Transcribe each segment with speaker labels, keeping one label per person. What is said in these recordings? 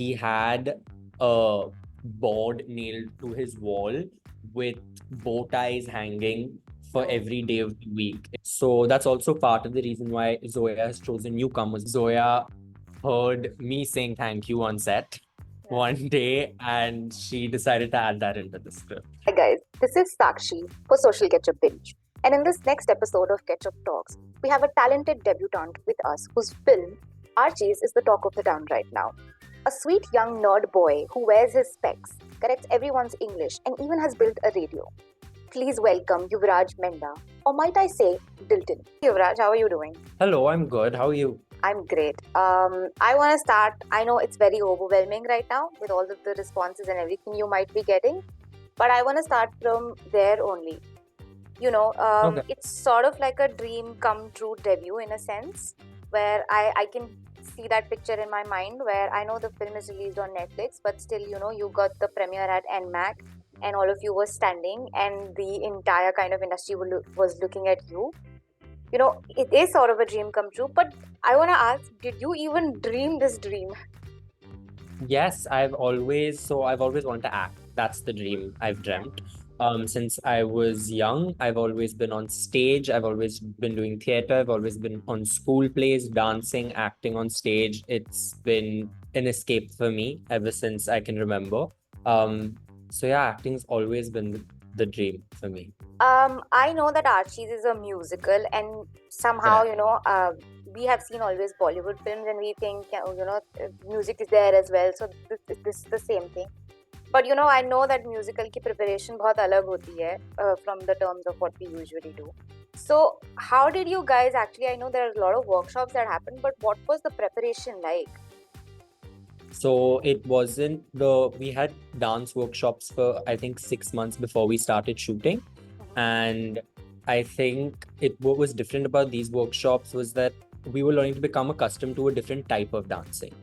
Speaker 1: he had a board nailed to his wall with bow ties hanging for every day of the week. So that's also part of the reason why Zoya has chosen newcomers. Zoya heard me saying thank you on set one day and she decided to add that into the script.
Speaker 2: Hi guys, this is Sakshi for Social Ketchup Binge. And in this next episode of Ketchup Talks, we have a talented debutante with us whose film, Archies, is the talk of the town right now. A sweet young nerd boy who wears his specs, corrects everyone's English, and even has built a radio. Please welcome Yuvraj Menda, or might I say, Dilton. Yuvraj, how are you doing?
Speaker 1: Hello, I'm good. How are you?
Speaker 2: I'm great. I want to start. I know it's very overwhelming right now with all of the responses and everything you might be getting, but I want to start from there only.
Speaker 1: Okay.
Speaker 2: It's sort of like a dream come true debut in a sense, where I can see that picture in my mind where I know the film is released on Netflix, but still, you got the premiere at NMAC and all of you were standing and the entire kind of industry was looking at you. It is sort of a dream come true, but I want to ask, did you even dream this dream?
Speaker 1: Yes, I've always wanted to act. That's the dream I've dreamt. Since I was young, I've always been on stage. I've always been doing theater. I've always been on school plays, dancing, acting on stage. It's been an escape for me ever since I can remember. So yeah, acting's always been the dream for me.
Speaker 2: I know that Archies is a musical, and somehow, we have seen always Bollywood films, and we think, music is there as well. So this is the same thing. But I know that musical की preparation बहुत अलग होती है from the terms of what we usually do. So how did you guys actually? I know there are a lot of workshops that happen, but what was the preparation like?
Speaker 1: So we had dance workshops for I think 6 months before we started shooting. And I think what was different about these workshops was that we were learning to become accustomed to a different type of dancing.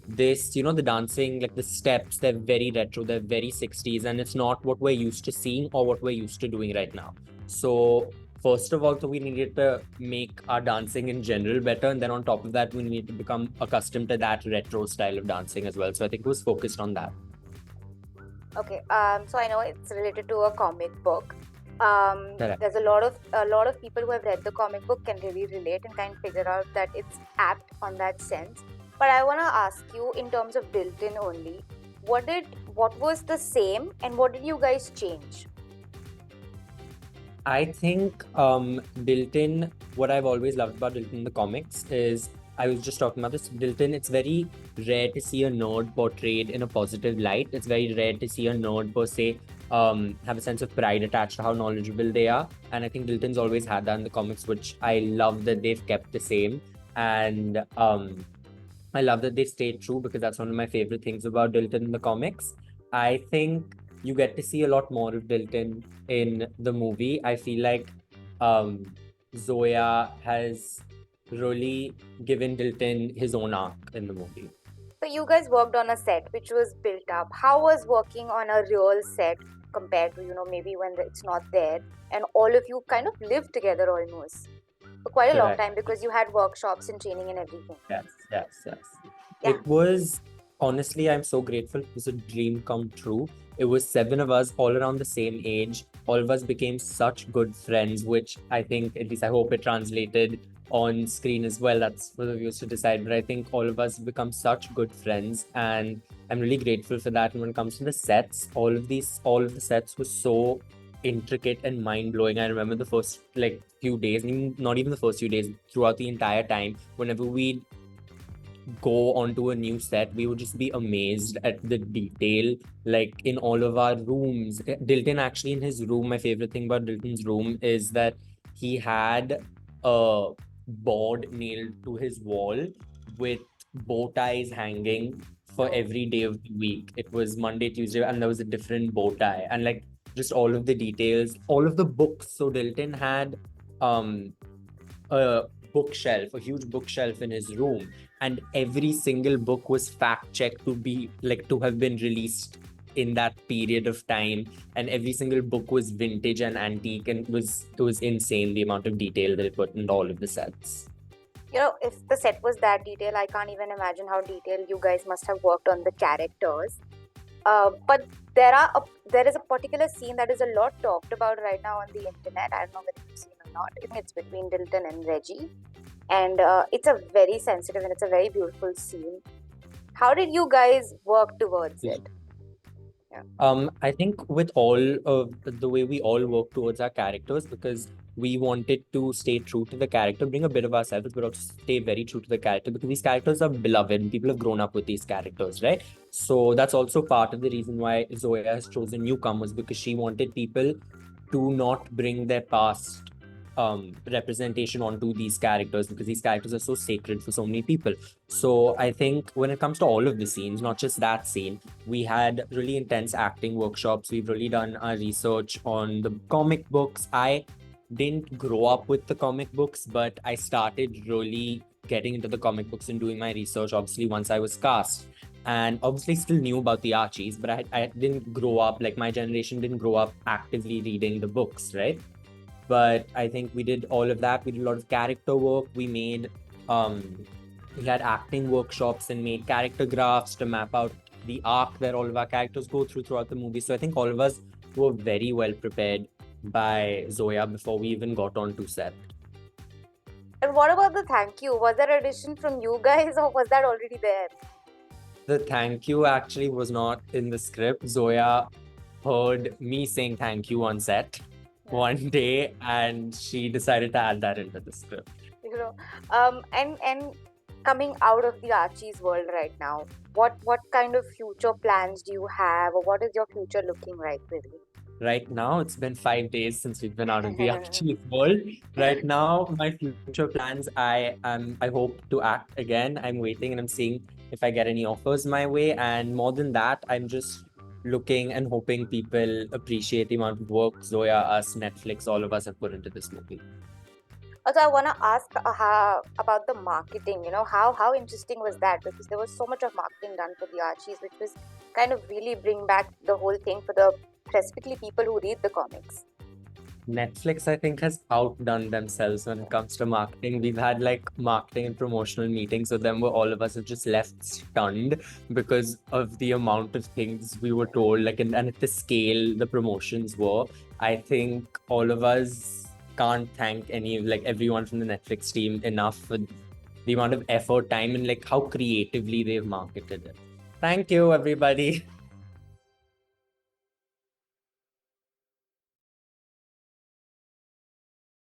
Speaker 1: The dancing, like the steps, they're very retro, they're very 60s, and it's not what we're used to seeing or what we're used to doing right now. So first of all, we needed to make our dancing in general better. And then on top of that, we needed to become accustomed to that retro style of dancing as well. So I think it was focused on that.
Speaker 2: Okay, so I know it's related to a comic book.
Speaker 1: Correct.
Speaker 2: There's a lot of people who have read the comic book can really relate and kind of figure out that it's apt on that sense. But I want to ask you, in terms of Dilton only, what was the same and what did you guys change?
Speaker 1: I think Dilton, what I've always loved about Dilton in the comics is, I was just talking about this, Dilton, it's very rare to see a nerd portrayed in a positive light. It's very rare to see a nerd per se have a sense of pride attached to how knowledgeable they are. And I think Dilton's always had that in the comics, which I love that they've kept the same. And I love that they've stayed true, because that's one of my favorite things about Dilton in the comics. I think you get to see a lot more of Dilton in the movie. I feel like Zoya has really given Dilton his own arc in the movie.
Speaker 2: So you guys worked on a set which was built up. How was working on a real set compared to, maybe when it's not there, and all of you kind of lived together almost for quite a long time because you had workshops and training and everything.
Speaker 1: Yes.
Speaker 2: Yeah.
Speaker 1: It was, honestly, I'm so grateful. It was a dream come true. It was 7 of us, all around the same age. All of us became such good friends, which I think, at least I hope it translated on screen as well. That's for the viewers to decide. But I think all of us become such good friends, and I'm really grateful for that. And when it comes to the sets, all of the sets were so intricate and mind-blowing. I remember the first few days, not even the first few days, throughout the entire time, whenever we go onto a new set, we would just be amazed at the detail, like in all of our rooms. Dilton, actually, in his room, my favorite thing about Dilton's room is that he had a board nailed to his wall with bow ties hanging for every day of the week. It was Monday, Tuesday, and there was a different bow tie, and just all of the details, all of the books. So Dilton had a bookshelf, a huge bookshelf in his room, and every single book was fact-checked to have been released in that period of time, and every single book was vintage and antique, and it was insane the amount of detail that it put in all of the sets.
Speaker 2: if the set was that detailed, I can't even imagine how detailed you guys must have worked on the characters. But there is a particular scene that is a lot talked about right now on the internet. I don't know whether you've seen or not. It's between Dilton and Reggie, and it's a very sensitive and it's a very beautiful scene. How did you guys work towards it?
Speaker 1: I think with all of the way we all work towards our characters, because we wanted to stay true to the character, bring a bit of ourselves, but also stay very true to the character, because these characters are beloved and people have grown up with these characters, right? So that's also part of the reason why Zoya has chosen newcomers, because she wanted people to not bring their past representation onto these characters, because these characters are so sacred for so many people. So I think when it comes to all of the scenes, not just that scene, we had really intense acting workshops. We've really done our research on the comic books. I didn't grow up with the comic books, but I started really getting into the comic books and doing my research, obviously, once I was cast. And obviously still knew about the Archies, but I didn't grow up, like my generation didn't grow up actively reading the books, right? But I think we did all of that. We did a lot of character work. We had acting workshops and made character graphs to map out the arc where all of our characters go throughout the movie. So I think all of us were very well prepared by Zoya before we even got onto set.
Speaker 2: And what about the thank you? Was there addition from you guys or was that already there?
Speaker 1: The thank you actually was not in the script. Zoya heard me saying thank you on set one day and she decided to add that into the script.
Speaker 2: And coming out of the Archies world right now, what kind of future plans do you have, or what is your future looking like, really?
Speaker 1: Right now, it's been 5 days since we've been out of the Archies world. Right now, my future plans, I hope to act again. I'm waiting and I'm seeing if I get any offers my way. And more than that, I'm just looking and hoping people appreciate the amount of work Zoya, us, Netflix, all of us have put into this movie.
Speaker 2: Also, I want to ask about the marketing. How interesting was that? Because there was so much of marketing done for the Archies, which was kind of really bring back the whole thing for the specifically people who read the comics.
Speaker 1: Netflix, I think, has outdone themselves when it comes to marketing. We've had like marketing and promotional meetings with them where all of us have just left stunned because of the amount of things we were told, like, and at the scale the promotions were. I think all of us can't thank everyone from the Netflix team enough for the amount of effort, time, and like how creatively they've marketed it. Thank you, everybody.